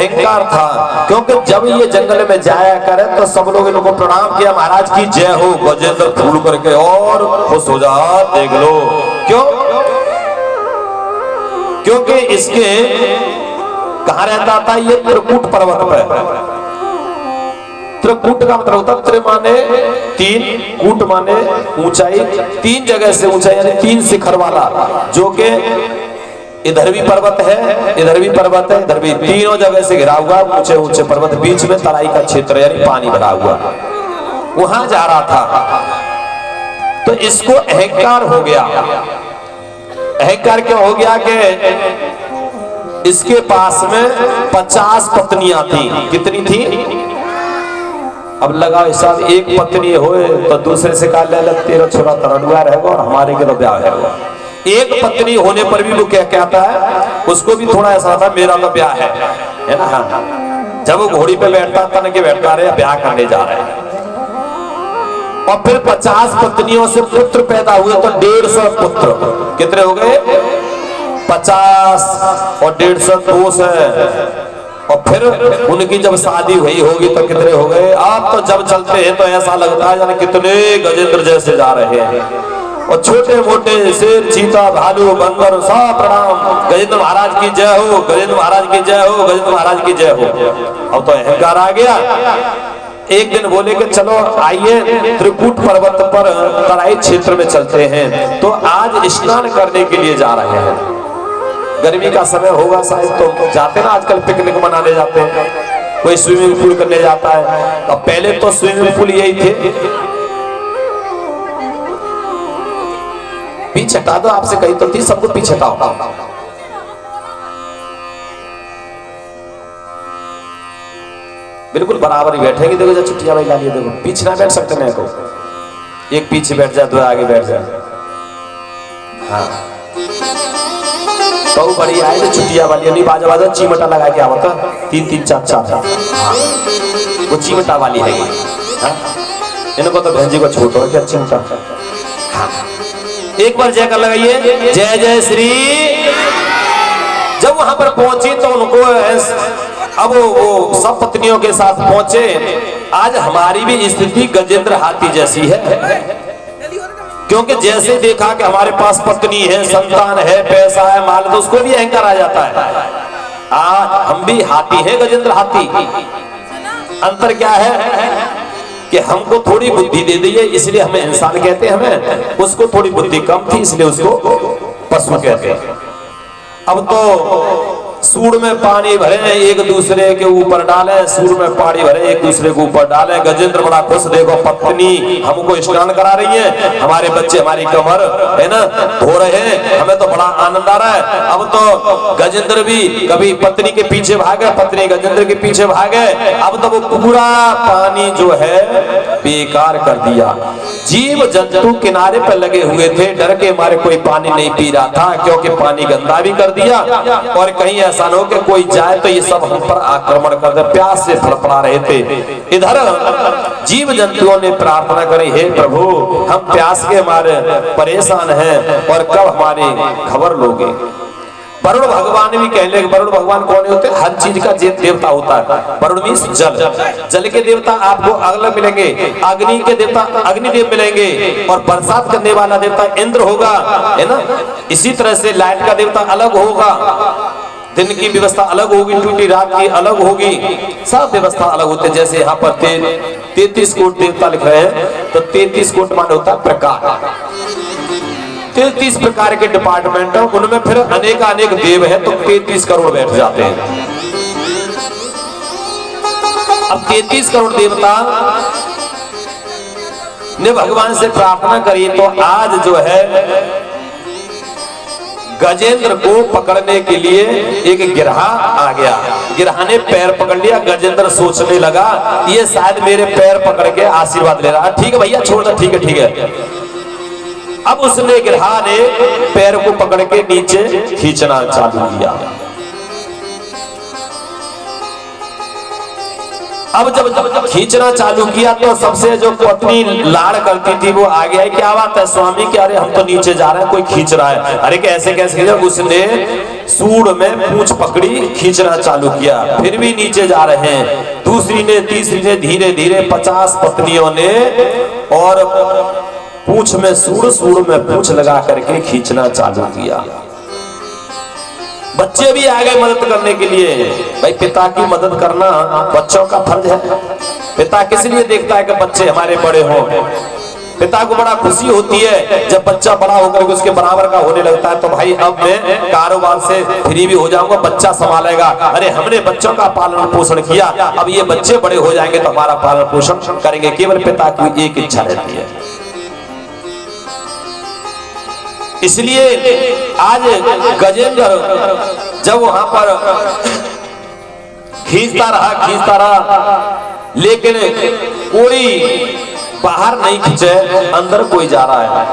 अहंकार था, क्योंकि जब ये जंगल में जाया करे तो सब लोग इनको प्रणाम किया, महाराज की जय हो। गजेंद्र फूल करके और खुश हो जा, देख लो क्यों, क्योंकि इसके कहां रहता था, ये त्रिकूट पर्वत पर। त्रिकूट का मतलब होता त्रि माने तीन, कूट माने ऊंचाई, तीन जगह से ऊंचाई यानी तीन शिखर वाला, जो कि इधर भी पर्वत है, इधर भी पर्वत है, इधर भी, तीनों जगह से घिरा हुआ ऊंचे ऊंचे पर्वत, बीच में तराई का क्षेत्र यानी पानी भरा हुआ, वहां जा रहा था। तो इसको अहंकार हो गया। अहंकार क्यों हो गया कि इसके पास में 50 पत्नियां थी। कितनी थी? अब लगा हिसाब, एक पत्नी होए तो दूसरे से कहा ले तेरा छोरा तरड़ुआ रहेगा और हमारे के तो ब्याह है। एक पत्नी होने पर भी वो क्या कहता है, उसको भी थोड़ा ऐसा था मेरा तो ब्याह है ना। जब वो घोड़ी पे बैठता तन के बैठता रहे ब्याह करने जा रहे हैं। और फिर 50 पत्नियों से पुत्र पैदा हुए तो 150 पुत्र। कितने हो गए? 50 और 150 दोष है। और फिर उनकी जब शादी हुई होगी तो कितने हो गए? आप तो जब चलते हैं तो ऐसा लगता है जाने कितने गजेंद्र जैसे जा रहे हैं। और छोटे मोटे शेर, चीता, भालू, बंदर सब प्रणाम, गजेंद्र महाराज की जय हो, गजेंद्र महाराज की जय हो, गजेंद्र महाराज की जय हो। अब तो अहंकार आ गया। एक दिन बोले कि चलो आइए त्रिकूट पर्वत पर तराई क्षेत्र में चलते हैं। तो आज स्नान करने के लिए जा रहे हैं। गर्मी का समय होगा शायद, तो जाते ना आजकल पिकनिक मनाने जाते हैं, कोई स्विमिंग पूल करने जाता है। अब पहले तो स्विमिंग पूल यही थे। पीछे हटा दो, आपसे कही तो थी सबको पीछे हटाओ। बिल्कुल बराबर ही बैठेगी। देखो जब छुट्टियां भाई डालिए, देखो पीछे ना बैठ सकते ना, को एक पीछे बैठ जाए, दो आगे बैठ जाए। हाँ तो बढ़िया है जो छुट्टियां वाली नहीं, बाजा बाजा चीमटा लगा के आवता 3-3 4-4। हाँ वो चीमटा वाली है। हाँ इनको तो भंजी को छोटो क्या चिमटा। हाँ एक बार जयकार लगाइए, जय जय श्री। जब वहां पर पहुंची तो उनको अब वो सब पत्नियों के साथ पहुंचे। आज हमारी भी स्थिति गजेंद्र हाथी जैसी है, क्योंकि जैसे देखा कि हमारे पास पत्नी है, संतान है, पैसा है, माल, तो उसको भी अहंकार आ जाता है। आज हम भी हाथी हैं, गजेंद्र हाथी। अंतर क्या है कि हमको थोड़ी बुद्धि दे दी है इसलिए हमें इंसान कहते हैं, हमें उसको थोड़ी बुद्धि कम थी इसलिए उसको पशु कहते हैं। अब तो सूर में पानी भरे एक दूसरे के ऊपर डाले, सूर में पानी भरे एक दूसरे के ऊपर डाले। गजेंद्र बड़ा खुश, देखो पत्नी हमको स्नान करा रही है, हमारे बच्चे हमारी कमर है ना धो रहे हैं, हमें तो बड़ा आनंद आ रहा है। अब तो गजेंद्र भी कभी पत्नी के पीछे भागे, पत्नी गजेंद्र के पीछे भागे। अब तो वो पूरा पानी जो है बेकार कर दिया। जीव जंतु किनारे पर लगे हुए थे, डर के मारे कोई पानी नहीं पी रहा था, क्योंकि पानी गंदा भी कर दिया। और कहीं ऐसा न हो कि कोई जाए तो ये सब हम पर आक्रमण कर दे, प्यास से फड़फड़ा रहे थे। इधर जीव जंतुओं ने प्रार्थना करी, हे प्रभु हम प्यास के मारे परेशान हैं और कब हमारी खबर लोगे। वरुण भगवान भी कह ले, वरुण भगवान कौन होते हैं? हर चीज का देवता होता है। वरुण मीन्स जल, जल के देवता आपको अलग मिलेंगे, अग्नि के देवता अग्निदेव मिलेंगे, और बरसात करने वाला देवता इंद्र होगा, है ना। इसी तरह से लाइट का देवता अलग होगा, दिन की व्यवस्था अलग होगी, ड्यूटी रात की अलग होगी, सब व्यवस्था अलग होते हैं। जैसे यहाँ पर 33 कोट देवता लिख रहे हैं, तो 33 कोट मान होता है प्रकार। 33 प्रकार के डिपार्टमेंट है, उनमें फिर अनेक देव है, तो 33 करोड़ बैठ जाते हैं। अब 33 करोड़ देवता ने भगवान से प्रार्थना करी, तो आज जो है गजेंद्र को पकड़ने के लिए एक गिरहा आ गया। गिरहा ने पैर पकड़ लिया। गजेंद्र सोचने लगा ये शायद मेरे पैर पकड़ के आशीर्वाद ले रहा है। ठीक है भैया छोड़ दो, ठीक है ठीक है। अब उसने गिरहा ने पैर को पकड़ के नीचे खींचना चालू किया। अब जब खींचना चालू किया तो सबसे जो पत्नी लाड़ करती थी वो आ गया, क्या बात है स्वामी, क्या अरे हम तो नीचे जा रहे हैं, कोई खींच रहा है। अरे कैसे कैसे? उसने सूंड में पूंछ पकड़ी, खींचना चालू किया। फिर भी नीचे जा रहे हैं। दूसरी ने, तीसरी ने, धीरे धीरे 50 पत्नियों ने और पूंछ में सूंड, सूंड में पूंछ लगा करके खींचना चालू किया। बच्चे भी आ गए मदद करने के लिए। भाई पिता की मदद करना बच्चों का फर्ज है। पिता किस लिए देखता है कि बच्चे हमारे बड़े हों। पिता को बड़ा खुशी होती है जब बच्चा बड़ा होकर के उसके बराबर का होने लगता है। तो भाई अब मैं कारोबार से फ्री भी हो जाऊंगा, बच्चा संभालेगा। अरे हमने बच्चों का पालन पोषण किया, अब ये बच्चे बड़े हो जाएंगे तो हमारा पालन पोषण करेंगे। केवल पिता की एक इच्छा रहती है। इसलिए आज गजेंद्र जब वहां पर खींचता रहा, लेकिन कोई बाहर नहीं खींचे, अंदर कोई जा रहा है।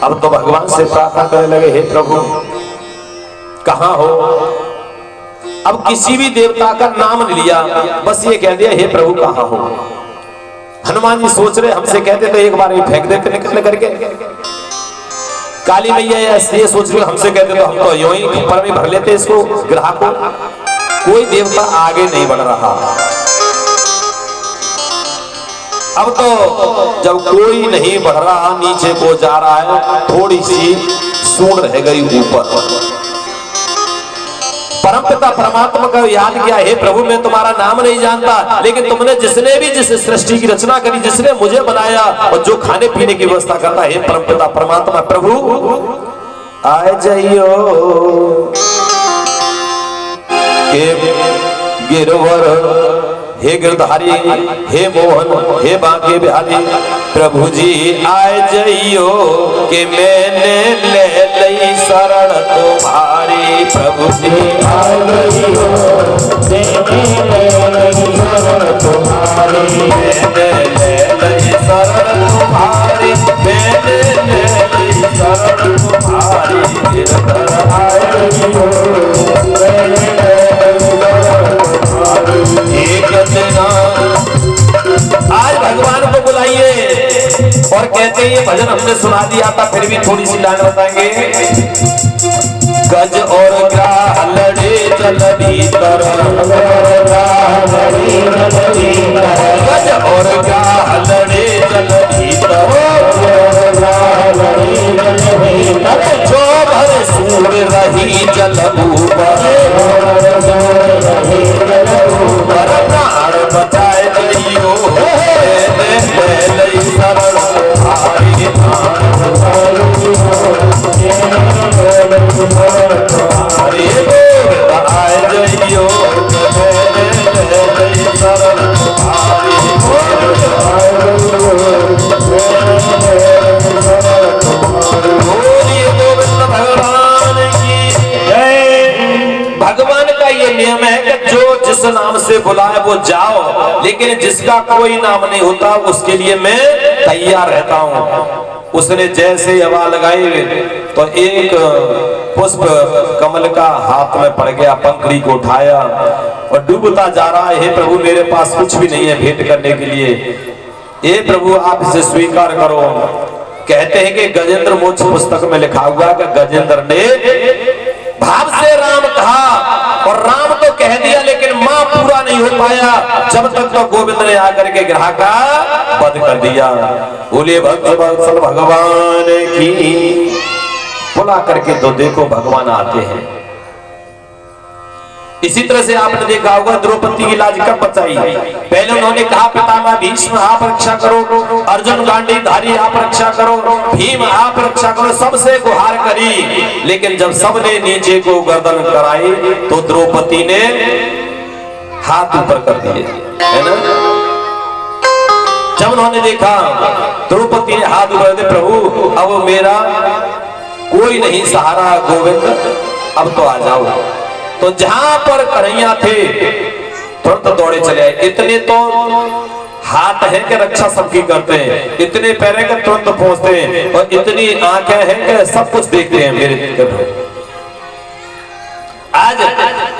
अब तो भगवान से प्रार्थना करने लगे, हे प्रभु कहां हो। अब किसी भी देवता का नाम नहीं लिया, बस ये कह दिया, हे प्रभु कहां हो। हनुमान जी सोच रहे हमसे कहते तो एक बार ही फेंक देते निकल करके। काली मैया ये सोच रही हमसे कहते तो हम तो यूं ही खप्पर में भर लेते इसको, ग्राहक को। कोई देवता आगे नहीं बढ़ रहा। अब तो जब कोई नहीं बढ़ रहा, नीचे को जा रहा है, थोड़ी सी सूंड रह गई ऊपर। परमपिता परमात्मा का याद किया, हे प्रभु मैं तुम्हारा नाम नहीं जानता, लेकिन तुमने जिसने भी जिस सृष्टि की रचना करी, जिसने मुझे बनाया और जो खाने पीने की व्यवस्था करता है, हे परमपिता परमात्मा प्रभु आए जाइयो के गिरवर, हे गिरधारी, हे मोहन, हे बांके बिहारी, प्रभु जी आए जाइयो कि मैंने ले लई शरण तुम्हारी। प्रभु जी आए जाइयो मैंने ले लई शरण तुम्हारी, मैंने ले लई शरण तुम्हारी, मैंने ले लई शरण तुम्हारी। गिरधर आए जाइयो मैंने ले लई शरण तुम्हारी। एक दिन आज भगवान को बुलाइए और कहते हैं ये भजन हमने सुना दिया था, फिर भी थोड़ी सी लाइन बताएंगे। गज और ग्राह लड़े जल भीतर, गज और ग्राह लड़े जल भीतर, जो भर सूर रही जल ऊपर, प्राण बचाए जाइयो लई शरण तुम्हारी। आए जाइयो लई शरण तुम्हारी। गोविंद भगवान की जय। भगवान का ये नियम है कि जो जिस नाम से बुलाए वो जाओ, लेकिन जिसका कोई नाम नहीं होता उसके लिए मैं तैयार रहता हूँ। उसने जैसे आवाज लगाई तो एक पुष्प कमल का हाथ में पड़ गया, पंखड़ी को उठाया और डूबता जा रहा है। हे प्रभु मेरे पास कुछ भी नहीं है भेंट करने के लिए, हे प्रभु आप इसे स्वीकार करो। कहते हैं कि गजेंद्र मोक्ष पुस्तक में लिखा हुआ कि गजेंद्र ने भाव से राम कहा और राम तो कह दिया, लेकिन मां पूरा नहीं हो पाया जब तक तो गोविंद ने आकर के ग्राह का वध कर दिया। बोलिए भक्त वत्सल भगवान की। बुला करके तो देखो भगवान आते हैं। इसी तरह से आपने देखा होगा द्रौपदी की लाज कब बचाई। पहले उन्होंने कहा पितामह भीष्म आप रक्षा करो, अर्जुन गांडीवधारी आप रक्षा करो, भीम आप रक्षा करो, सबसे गुहार करी। लेकिन जब सबने नीचे को गर्दन कराई तो द्रौपदी ने हाथ ऊपर कर दिए, है ना। जब उन्होंने देखा द्रौपदी ने हाथ ऊपर दे, प्रभु अब मेरा कोई नहीं सहारा, गोविंद अब तो आ जाओ। तो जहां पर कन्हैया थे तुरंत दौड़े चले आए। इतने तो हाथ है कि रक्षा सबकी करते हैं, इतने पैर है कि तुरंत पहुंचते हैं, और इतनी आंखें हैं कि सब कुछ देखते हैं मेरे। आज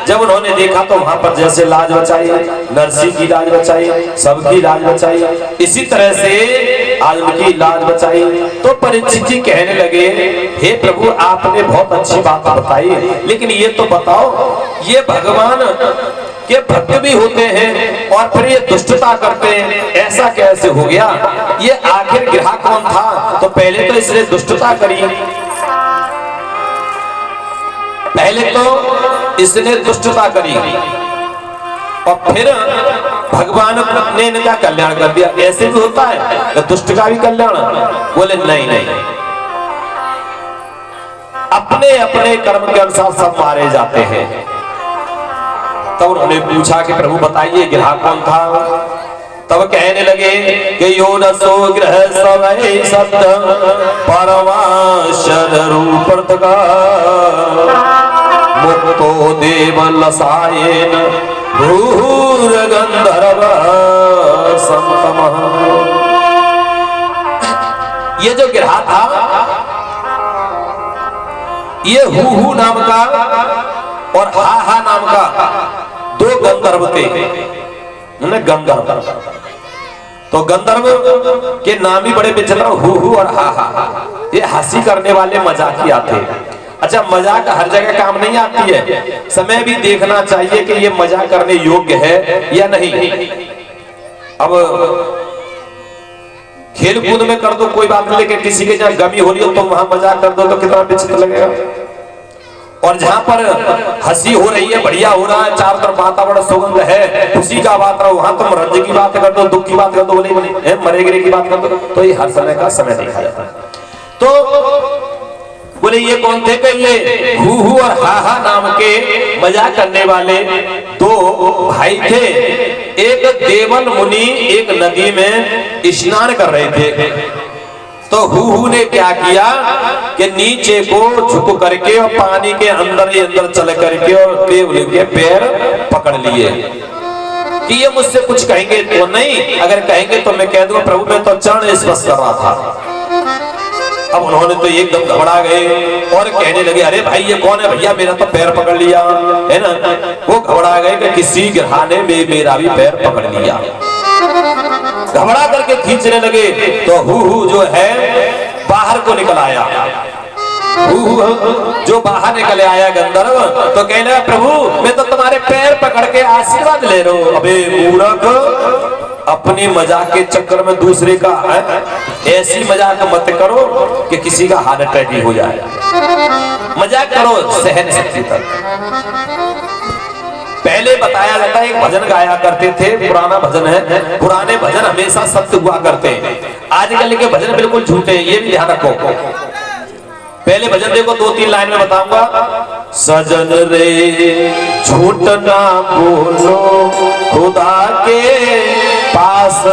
जब उन्होंने देखा तो वहां पर जैसे लाज बचाई, नरसिंह की लाज बचाई, सबकी लाज बचाई, इसी तरह से आज उनकी लाज बचाई। तो परीक्षित जी कहने लगे, हे प्रभु आपने बहुत अच्छी बात बताई, लेकिन ये तो बताओ ये भगवान के भक्त भी होते हैं और फिर ये दुष्टता करते हैं, ऐसा कैसे हो गया? ये आखिर गिरहा कौन था? तो पहले तो इसने दुष्टता करी, पहले तो इसने दुष्टता करी और फिर भगवान ने इनका कल्याण कर दिया। ऐसे भी होता है तो दुष्ट का भी कल्याण? बोले नहीं नहीं, अपने अपने कर्म के अनुसार सब मारे जाते हैं। तब उन्होंने पूछा कि प्रभु बताइए गिरहा कौन था? तब कहने लगे कि यो नसो ग्रह समय सत्य परमाशर रूप मुक्तो देव लसायन भूर गंधर्व संतमः। ये जो गिरहा था ये हु नाम का और हा नाम का दो गंधर्व थे, गंधर्व। तो गंधर्व के नाम ही बड़े विचित्र, हु और हा। ये हंसी करने वाले मजाकिया थे। अच्छा, मजाक हर जगह काम नहीं आती है, समय भी देखना चाहिए कि ये मजाक करने योग्य है या नहीं। अब खेल कूद में कर दो कोई बात नहीं, लेकिन किसी के जहाँ गमी हो रही हो तो वहां मजाक कर दो तो कितना विचित्र लगेगा। और जहां पर हंसी हो रही है, बढ़िया हो रहा है, चारों तरफ वातावरण सुगंध है, खुशी का वातावरण, वहां तुम रंज की बात कर दो, दुख की बात कर दो, बोले मरे गिरे की बात कर दो, तो ये हर समय का समय देखा जाता है। तो बोले ये कौन थे? कि ये हु और हा नाम के मजाक करने वाले दो भाई थे। एक देवन मुनि एक नदी में स्नान कर रहे थे, तो हु ने क्या किया कि नीचे को झुक करके और पानी के अंदर ही अंदर चल करके और देव के पैर पकड़ लिए कि ये मुझसे कुछ कहेंगे तो नहीं, अगर कहेंगे तो मैं कह दूंगा प्रभु मैं तो चरण स्पर्श कर रहा था। अब उन्होंने तो एकदम घबरा गए और कहने लगे, अरे भाई ये कौन है भैया, मेरा तो पैर पकड़ लिया है ना। वो घबरा गए कि किसी गिरहा ने मेरा भी पैर पकड़ लिया। घबरा करके खींचने लगे तो हु जो है बाहर को निकल आया। जो बाहर निकल आया गंधर्व, तो कहने लगा प्रभु मैं तो तुम्हारे पैर पकड़ के आशीर्वाद ले रहा हूं। अबे मूर्ख, अपनी मजाक के चक्कर में दूसरे का ऐसी मजाक मत करो कि किसी का हार्ट अटैक ही हो जाए। मजाक करो सहन शक्ति तक। पहले बताया जाता है एक भजन गाया करते थे, पुराना भजन है, पुराने भजन हमेशा सत्य हुआ करते हैं, आजकल के भजन बिल्कुल झूठे, ये भी ध्यान रखो। पहले भजन देखो, 2-3 लाइन में बताऊंगा। सजन रे झूठ ना बोलो, खुदा के पास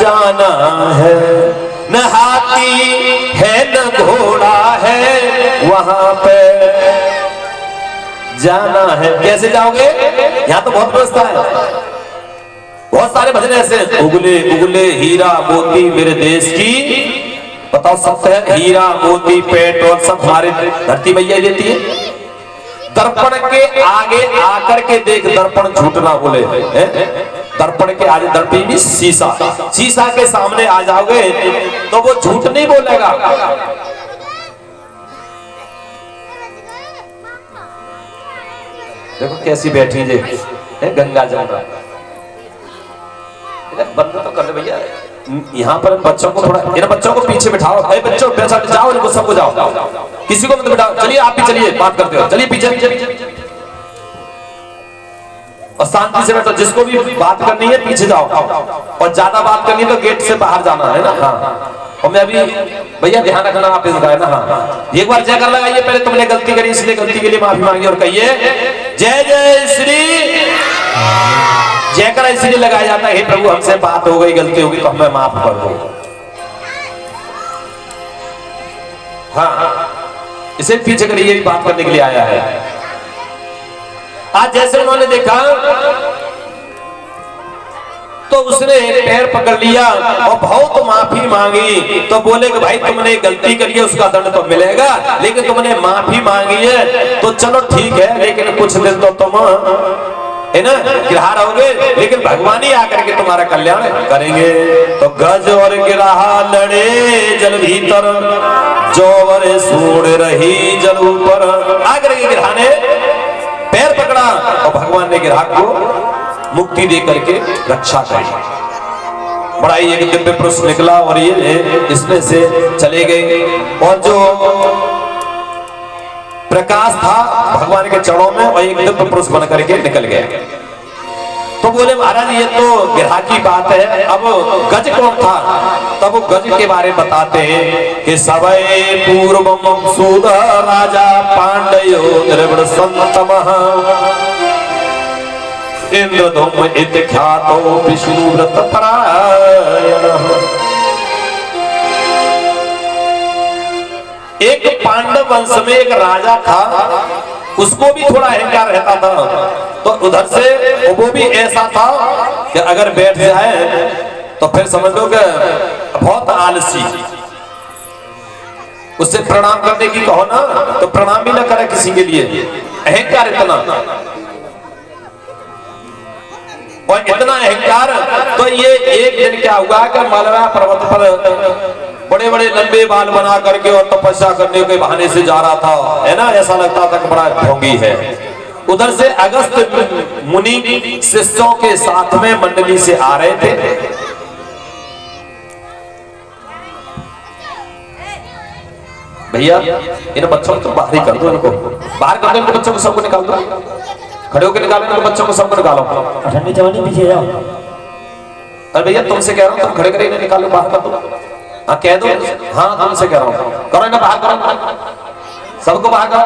जाना है, न हाथी है न घोड़ा है, वहां पे जाना है। कैसे जाओगे? यहाँ तो बहुत व्यवस्था है, बहुत सारे भजन ऐसे हैं। उगले उगले हीरा मोती मेरे देश की, बताओ सत्य है, हीरा मोती पेट्रोल सब हमारे धरती मैया देती है। दर्पण के आगे आकर के देख, दर्पण झूठ ना बोले। दर्पण के आगे, दर्पण भी शीशा, शीशा के सामने आ जाओगे तो वो झूठ नहीं बोलेगा। देखो कैसी बैठी जे गंगा जमुना, बंद तो कर दे भैया। यहाँ पर बच्चों को थोड़ा, इन बच्चों को पीछे बिठाओ। भाई बच्चों जाओ, इनको सबको जाओ, किसी को मत बिठाओ। चलिए आप भी चलिए, बात करते हो, चलिए पीछे और शांति से बैठो। जिसको भी बात करनी है पीछे जाओ, और ज्यादा बात करनी है तो गेट से बाहर जाना है ना। हाँ, और मैं अभी भैया ध्यान रखना आप इनका है ना। हाँ, एक बार जयकार लगाइए, पहले तुमने गलती करी इसलिए गलती के लिए माफी मांगी, और कहिए जय जय श्री। जयकार इसलिए लगाया जाता है, हे प्रभु हमसे बात हो गई, गलती होगी तो हमें माफ कर दो। हाँ, इसे पीछे करिए, ये भी बात करने के लिए आया है। आज जैसे उन्होंने देखा तो उसने पैर पकड़ लिया और बहुत माफी मांगी। तो बोले कि भाई तुमने गलती करी है, उसका दंड तो मिलेगा, लेकिन तुमने माफी मांगी है तो चलो ठीक है, लेकिन कुछ दिन तो तुम है ना गिरहा रहोगे, लेकिन भगवान ही आकर के तुम्हारा कल्याण करेंगे। तो गज और गिरहा लड़े जल भीतर, जोवर सूढ़ रही जल ऊपर। आकर के गिरहा ने पैर पकड़ा और भगवान ने गिरहा को मुक्ति दे करके रक्षा करी। बड़ा ही एक दिव्य पुरुष निकला और ये इसमें से चले गए, और जो प्रकाश था भगवान के चरणों में और एक दिव्य पुरुष बन करके निकल गया। तो बोले महाराज ये तो गिरहा की बात है, अब गज कौन था? तब गज के बारे में बताते हैं कि सवै पूर्वम सूद राजा पांडयो द्रविड़ संतमः इंद्रधूम इति ख्यातो विष्णु व्रत परायणः। एक पांडव वंश में एक राजा था, उसको भी थोड़ा अहंकार रहता था। तो उधर से वो भी ऐसा था कि अगर बैठ जाए तो फिर समझ लो कि बहुत आलसी, उससे प्रणाम करने की कहो ना तो प्रणाम भी ना करे किसी के लिए, अहंकार इतना। और इतना अहंकार, तो ये एक दिन क्या हुआ कि मालवा पर्वत पर बड़े बड़े लंबे बाल बना करके और तपस्या करने के बहाने से जा रहा था, है ना, ऐसा लगता था कि बड़ा ढोंगी है। उधर से अगस्त मुनि शिष्यों के साथ में मंडली से आ रहे थे। भैया इन बच्चों को तो बाहर ही कर दो, इनको बाहर कर दो, इनको बच्चों को सबको निकाल दो, खड़े होकर निकालो इनको, बच्चों को सबको निकालो। ठंडी जवानी पीछे जाओ। अरे भैया तुमसे कह रहा हूँ, तुम खड़े करे इन्हें निकालो, बाहर कर दो। हाँ कह दो, हाँ तुमसे कह रहा हूँ, करो इन्हें बाहर करो, सबको बाहर करो।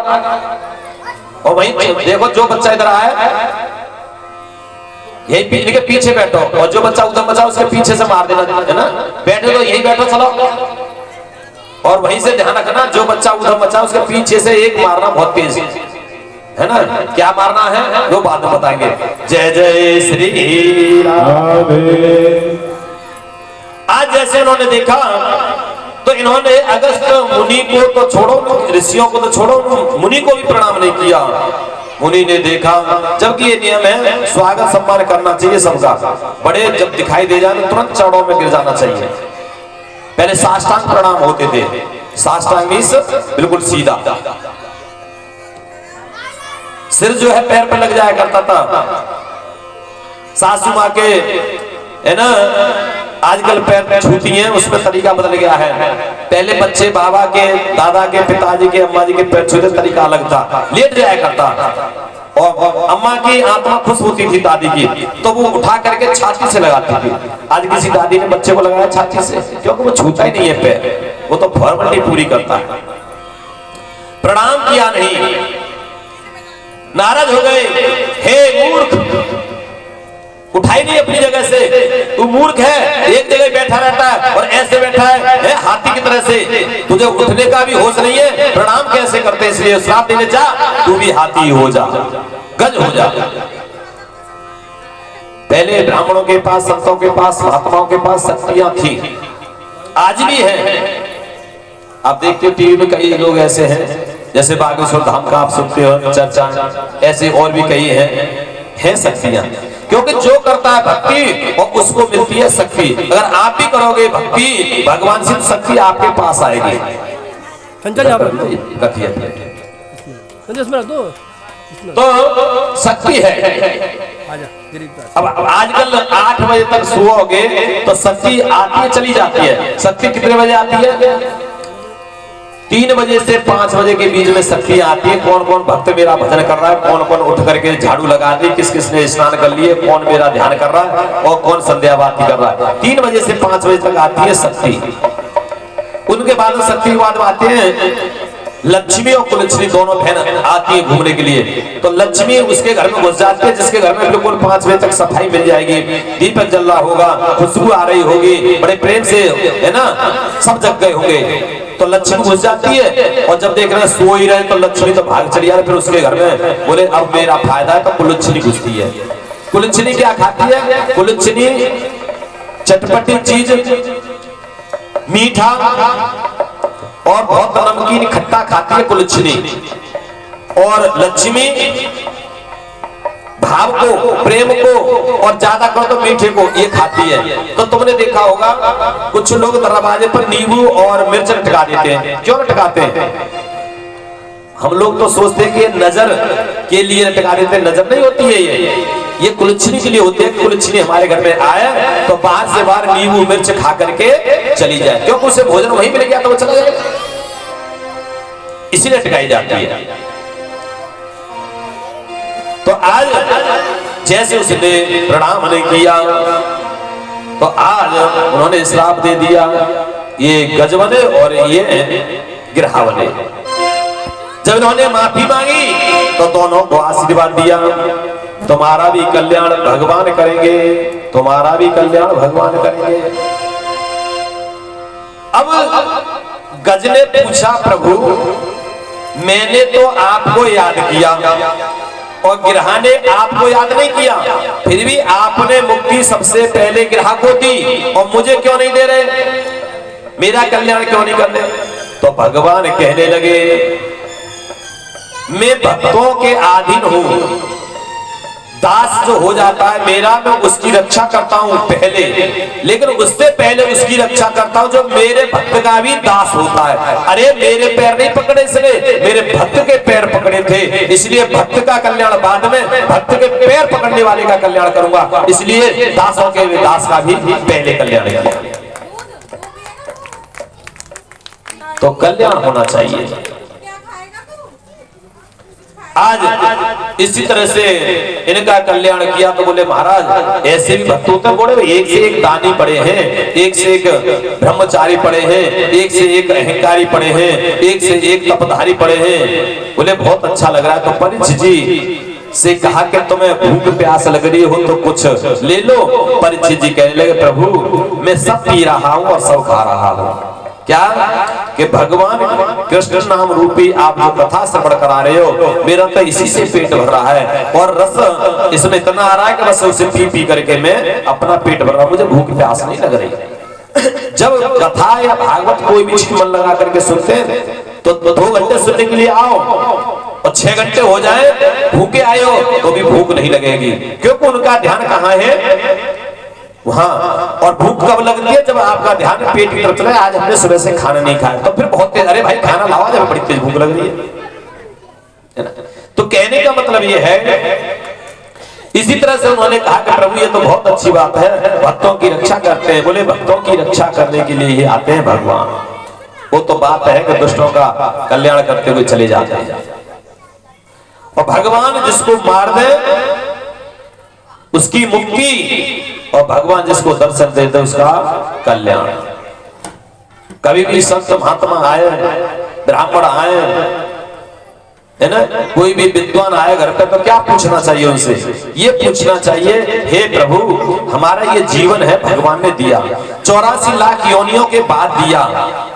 और वहीं देखो जो बच्चा इधर आया यही इनके पीछे बैठो, और जो बच्चा उधर बचा उसके पीछे से मार देना, है ना, बैठे तो यही बैठो चलो। और वहीं से ध्यान रखना, जो बच्चा उधर बचा उसके पीछे से एक मारना बहुत तेज है ना। क्या मारना है वो बाद में बताएंगे। जय जय श्री राम। आज जैसे इन्होंने देखा तो इन्होंने अगस्त मुनि को तो छोड़ो, ऋषियों को तो छोड़ो, मुनि को भी प्रणाम नहीं किया। मुनि ने देखा, जबकि ये नियम है स्वागत सम्मान करना चाहिए सबका, बड़े जब दिखाई दे जाए तुरंत चरणों में गिर जाना चाहिए। पहले साष्टांग प्रणाम होते थे, साष्टांग मीन्स बिल्कुल सीधा, सिर जो है पैर पे लग जाया करता था। सासू माँ के है ना आजकल पैर छूती हैं, उसमें तरीका बदल गया है। पहले बच्चे बाबा के, दादा के, पिताजी के, अम्मा जी के पैर छूते तरीका अलग था, लेट जाया करता। और अम्मा की आत्मा खुश होती थी दादी की, तो वो उठा करके छाती से लगाती थी। आज किसी दादी ने बच्चे को लगाया छाती से, क्योंकि वो छूता ही नहीं है पैर, वो तो फॉर्मेलिटी पूरी करता है। प्रणाम किया नहीं, नाराज हो गए, हे मूर्ख, उठाई नहीं अपनी जगह से, तू मूर्ख है, एक जगह बैठा रहता है और ऐसे बैठा है हाथी की तरह से, तुझे उठने का भी होश नहीं है, प्रणाम कैसे करते, इसलिए श्राप देने जा, तू भी हाथी हो जा, गज हो जा। पहले ब्राह्मणों के पास, संतों के पास, महात्माओं के पास शक्तियां थी, आज भी है। आप देखते हो टीवी में कई लोग ऐसे हैं, जैसे बागेश्वर धाम का आप सुनते हो चर्चा, ऐसे और भी कई हैं शक्तियां, क्योंकि जो करता है भक्ति और उसको मिलती है शक्ति। अगर आप भी करोगे भक्ति, भगवान से शक्ति आपके पास आएगी। तो शक्ति है। अब आजकल 8 बजे तक सोओगे तो शक्ति आती है चली जाती है। शक्ति कितने बजे आती है? 3 बजे से 5 बजे के बीच में शक्ति आती है। कौन कौन भक्त मेरा भजन कर रहा है, कौन कौन उठ करके झाड़ू लगा दी, किस किस ने स्नान कर लिए, कौन मेरा ध्यान कर रहा है और कौन संध्या बाती कर रहा है। 3 बजे से 5 बजे तक आती है शक्ति। उनके बाद शक्ति के बाद आते हैं लक्ष्मी और कुलच्छनी, दोनों बहन आती है घूमने के लिए। तो लक्ष्मी उसके घर में घुस जाती है, जिसके घर में बिल्कुल 5 बजे तक सफाई मिल जाएगी, दीपक जल रहा होगा, खुशबू आ रही होगी, बड़े प्रेम से, है ना, सब जग गए होंगे। तो लक्ष्मी घुस जाती है, और जब देख रहे हैं सो ही रहे तो लक्ष्मी तो भाग चली आ रही। फिर उसके घर में बोले अब मेरा फायदा है, तो कुलच्छनी घुसती है। कुलच्छनी क्या खाती है? कुलच्छनी चटपटी चीज, मीठा और बहुत नमकीन खट्टा खाती है कुलच्छनी। और लक्ष्मी भाव को, प्रेम को और ज्यादा करो तो मीठे को ये खाती है। तो तुमने देखा होगा कुछ लोग दरवाजे पर नींबू और मिर्च लटका देते हैं। क्यों लटकाते हैं? हम लोग तो सोचते हैं कि ये नजर के लिए लटका देते हैं। नजर नहीं होती है, ये कुलच्छनी के लिए होती है। कुलच्छनी हमारे घर में आए तो बाहर से बाहर नींबू मिर्च खा करके चली जाए, क्योंकि उसे भोजन वहीं मिल गया तो वो चला जाएगा, इसीलिए लटकाई जाती है। तो आज जैसे उसने प्रणाम नहीं किया तो आज उन्होंने श्राप दे दिया, ये गज बने और ये गिरहा बने। जब इन्होंने माफी मांगी तो दोनों को आशीर्वाद दिया, तुम्हारा भी कल्याण भगवान करेंगे, तुम्हारा भी कल्याण भगवान करेंगे। अब गज ने पूछा, प्रभु मैंने तो आपको याद किया और गिरहा ने आपको याद नहीं किया, फिर भी आपने मुक्ति सबसे पहले गिरहा को दी और मुझे क्यों नहीं दे रहे, मेरा कल्याण क्यों नहीं कर रहे? तो भगवान कहने लगे, मैं भक्तों के अधीन हूं, दास जो हो जाता है मेरा, मैं उसकी रक्षा करता हूं पहले, लेकिन उससे पहले उसकी रक्षा करता हूं जो मेरे भक्त का भी दास होता है। अरे मेरे पैर नहीं पकड़े इसने, मेरे भक्त के पैर पकड़े थे, इसलिए भक्त का कल्याण बाद में, भक्त के पैर पकड़ने वाले का कल्याण करूंगा, इसलिए दासों के दास का भी पहले कल्याण किया। तो कल्याण होना चाहिए। आज इसी तरह से इनका कल्याण किया तो बोले महाराज ऐसे भी भक्त होते हैं, बोले एक से एक दानी पड़े हैं, एक से एक ब्रह्मचारी पड़े हैं, एक से एक अहंकारी पड़े हैं, एक से एक तपधारी पड़े हैं। बोले बहुत अच्छा लग रहा है। तो परीक्षित जी से कहा कि तुम्हें भूख प्यास लग रही हो तो कुछ ले लो। परीक्षित जी कहने लगे, प्रभु मैं सब पी रहा हूं और सब खा रहा हूं। क्या कि भगवान कृष्ण नाम रूपी आप जो कथा श्रवण करा रहे हो, मेरा तो इसी से पेट भर रहा है और रस इसमें इतना आ रहा है कि बस उसे पी पी करके मैं अपना पेट भर रहा हूं, मुझे भूख प्यास नहीं लग रही। जब कथा या भागवत कोई भी चीज मन लगा करके सुनते हैं तो 2 घंटे सुनने के लिए आओ और 6 घंटे हो जाए भूखे आए हो तो भी भूख नहीं लगेगी, क्योंकि उनका ध्यान कहाँ है वहां। और भूख कब लगती है? जब आपका ध्यान पेट की तरफ चला, आज हमने सुबह से खाना नहीं खाया तो फिर बहुत तेज, अरे भाई खाना लाओ, जब बड़ी तेज भूख लग रही है ना। तो कहने का मतलब ये है, इसी तरह से उन्होंने कहा कि प्रभु ये तो बहुत अच्छी बात है, भक्तों की रक्षा करते हैं। बोले भक्तों की रक्षा करने के लिए ही आते हैं भगवान, वो तो बात है कि दुष्टों का कल्याण करते हुए चले जाते हैं। और भगवान जिसको मार दे उसकी मुक्ति, और भगवान जिसको दर्शन देते उसका कल्याण। कभी भी संत महात्मा आए, ब्राह्मण आए, है ना, कोई भी विद्वान आए घर पे तो क्या पूछना चाहिए उनसे? ये पूछना चाहिए, हे प्रभु हमारा ये जीवन है भगवान ने दिया, 84 लाख योनियों के बाद दिया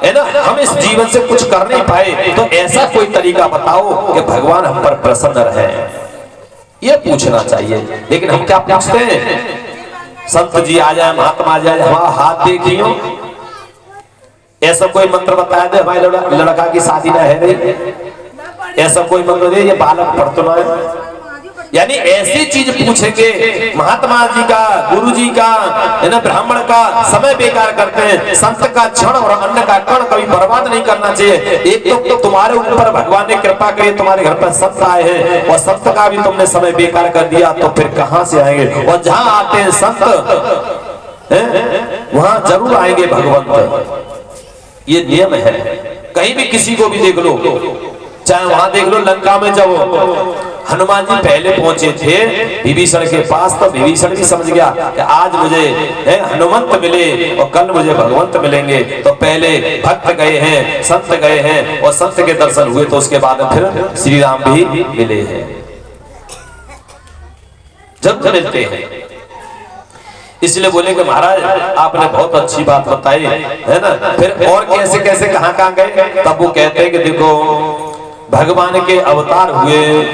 है ना, हम इस जीवन से कुछ कर नहीं पाए, तो ऐसा कोई तरीका बताओ कि भगवान हम पर प्रसन्न रहे। ये पूछना चाहिए। लेकिन हम क्या पूछते हैं? संत जी आ जाए, महात्मा आ जाए, हमारा हाथ देखियो, ऐसा कोई मंत्र बताया दे हमारे लड़का की शादी ना है रही, ऐसा कोई मंत्र दे, ये बालक पढ़ तो ना है। यानी ऐसी चीज पूछेंगे, महात्मा जी का, गुरु जी का, है ना, ब्राह्मण का समय बेकार करते हैं। संत का क्षण और अन्न का कण कभी बर्बाद नहीं करना चाहिए। एक तो तुम्हारे ऊपर भगवान ने कृपा करी, तुम्हारे घर पर संत आए हैं और संत का भी तुमने समय बेकार कर दिया, तो फिर कहां से आएंगे? और जहां आते हैं संत वहां जरूर आएंगे भगवंत। ये नियम है। कहीं भी किसी को भी देख लो, चाहे वहां देख लो लंका में, जब हनुमान जी पहले पहुंचे थे विभीषण के पास, तो विभीषण भी समझ गया कि आज मुझे हनुमंत मिले और कल मुझे भगवंत मिलेंगे। तो पहले भक्त गए हैं, संत गए हैं और संत के दर्शन हुए, तो उसके बाद फिर श्री राम भी मिले हैं, जब मिलते हैं। इसलिए बोले कि महाराज आपने बहुत अच्छी बात बताई है ना। फिर और कैसे कैसे कहां कहां गए? तब वो कहते हैं कि देखो भगवान के अवतार हुए,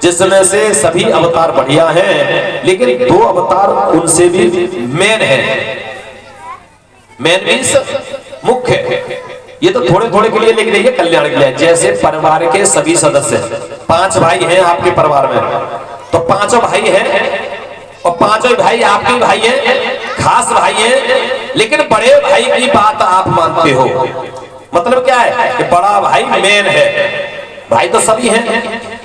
जिसमें से सभी अवतार बढ़िया हैं, लेकिन 2 अवतार उनसे भी मेन है। मेन मीन्स मुख्य। ये तो थोड़े थोड़े के लिए लिख रही है, कल्याण के लिए। जैसे परिवार के सभी सदस्य, 5 भाई हैं आपके परिवार में, तो 5 भाई हैं और 5 भाई आपके भाई हैं, खास भाई हैं, लेकिन बड़े भाई की बात आप मानते हो। मतलब क्या है कि बड़ा भाई मेन है। भाई तो सभी हैं,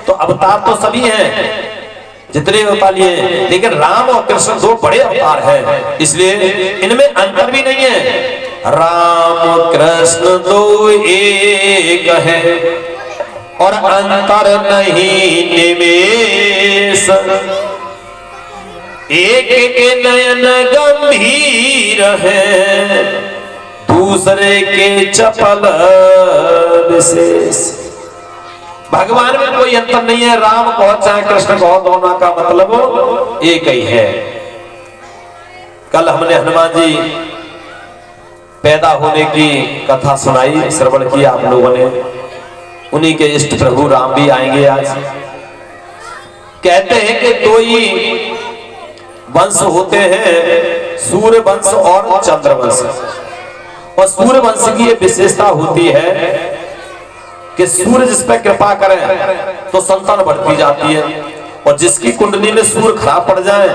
तो अवतार तो सभी हैं जितने अवतार लिए, लेकिन राम और कृष्ण 2 बड़े अवतार हैं, इसलिए इनमें अंतर भी नहीं है। राम कृष्ण 2 एक है और अंतर नहीं निमेष। एक के नयन गंभीर है, दूसरे के चपल विशेष। भगवान में कोई अंतर नहीं है, राम कहो चाहे कृष्ण कहो, दोनों का मतलब एक ही है। कल हमने हनुमान जी पैदा होने की कथा सुनाई, श्रवण किया आप लोगों ने। उन्हीं के इष्ट प्रभु राम भी आएंगे आज। कहते हैं कि 2 ही वंश होते हैं, सूर्य वंश और चंद्र वंश। और सूर्य वंश की ये विशेषता होती है कि सूर्य जिस पर कृपा करें तो संतान बढ़ती जाती है, और जिसकी कुंडली में सूर्य खराब पड़ जाए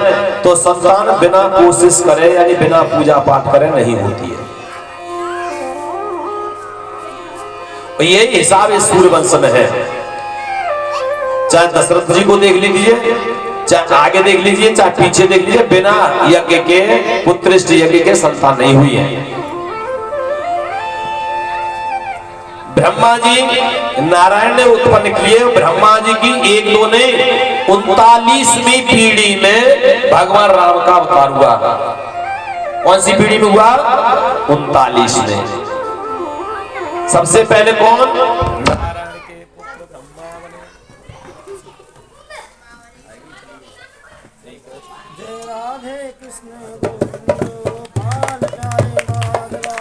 तो संतान बिना कोशिश करे यानी बिना पूजा पाठ करे नहीं होती है। यही हिसाब इस सूर्य वंश में है। चाहे दशरथ जी को देख लीजिए, चाहे आगे देख लीजिए, चाहे पीछे देख लीजिए, बिना यज्ञ के, पुत्रिष्ट यज्ञ के संतान नहीं हुई है। ब्रह्मा जी नारायण ने उत्पन्न किए, ब्रह्मा जी की 1-2 ने 39वीं पीढ़ी में भगवान राम का अवतार हुआ। कौन सी पीढ़ी में हुआ? 39 में। सबसे पहले कौन? नारायण के पुत्र ब्रह्मा बने। जय राधे कृष्ण गोपाल प्यारे माधवा,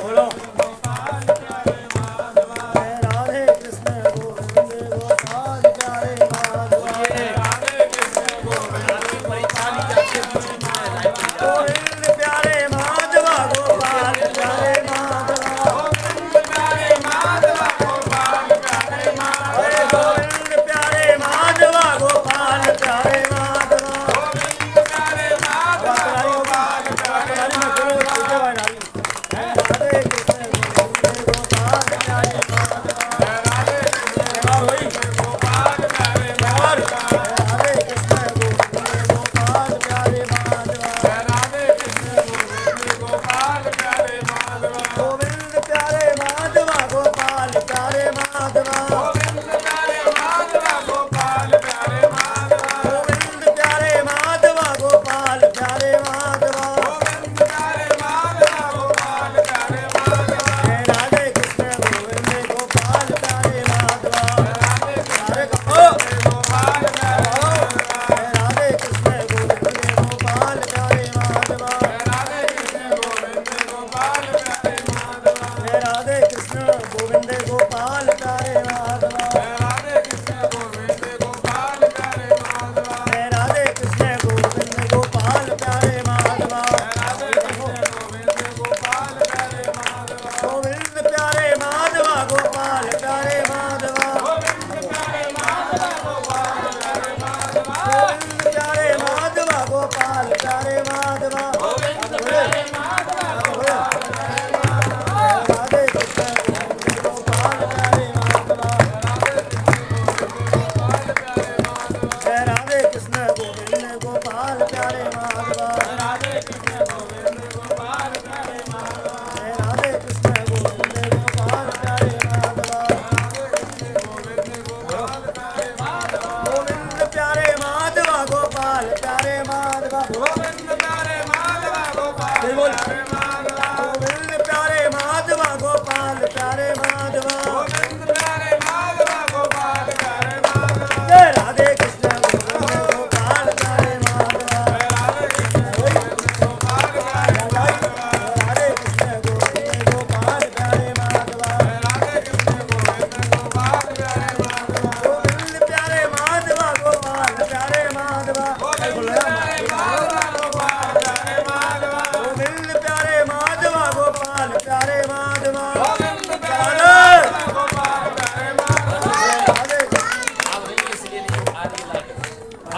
बोलो गोपाल प्यारे माधवा, राधे कृष्ण गोविंद गोपाल प्यारे माधवा, राधे कृष्ण गोविंद प्यारे माधवा, गोपाल प्यारे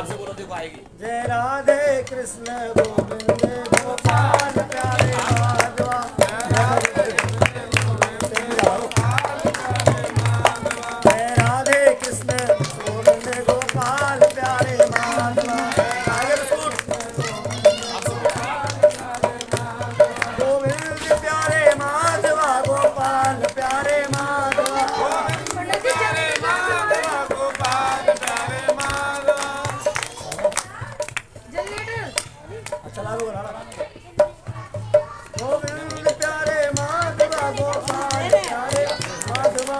आपसे बोलो देखो आएगी। जय राधे कृष्ण गोविंद गोपाल प्यारे माधवा। जय राधे कृष्ण गोविंद गोपाल प्यारे माधवा। गोविंद प्यारे माधवा गोपाल प्यारे माधवा। चला लो गोविंद प्यारे माधवा गोपाल प्यारे माधवा।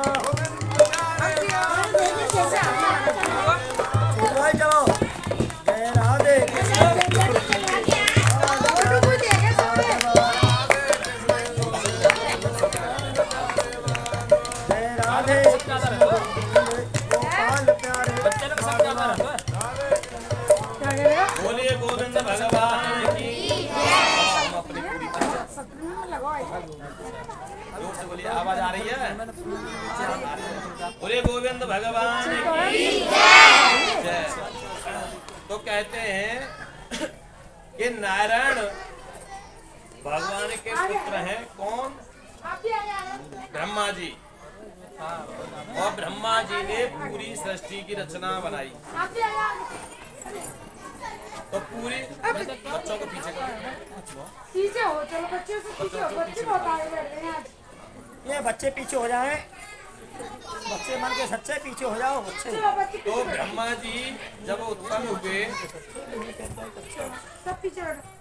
चलो जय राधे जय राधे गोपाल प्यारे बोलिए गोविंद भगवान की। जोर से बोलिए, आवाज आ रही है? बोलिए गोविंद भगवान की जय। तो कहते हैं कि नारायण भगवान के पुत्र हैं कौन? ब्रह्मा जी। और ब्रह्मा जी ने पूरी सृष्टि की रचना बनाई। तो पूरी बच्चों को पीछे करो। पीछे हो, चलो बच्चे से पीछे हो, बच्चे बहुत आगे बैठ गए हैं आज। ये बच्चे पीछे हो जाएं, बच्चे मन के सच्चे पीछे हो जाओ बच्चे। तो ब्रह्मा जी जब उत्पन्न हुए सब पीछे बैठो।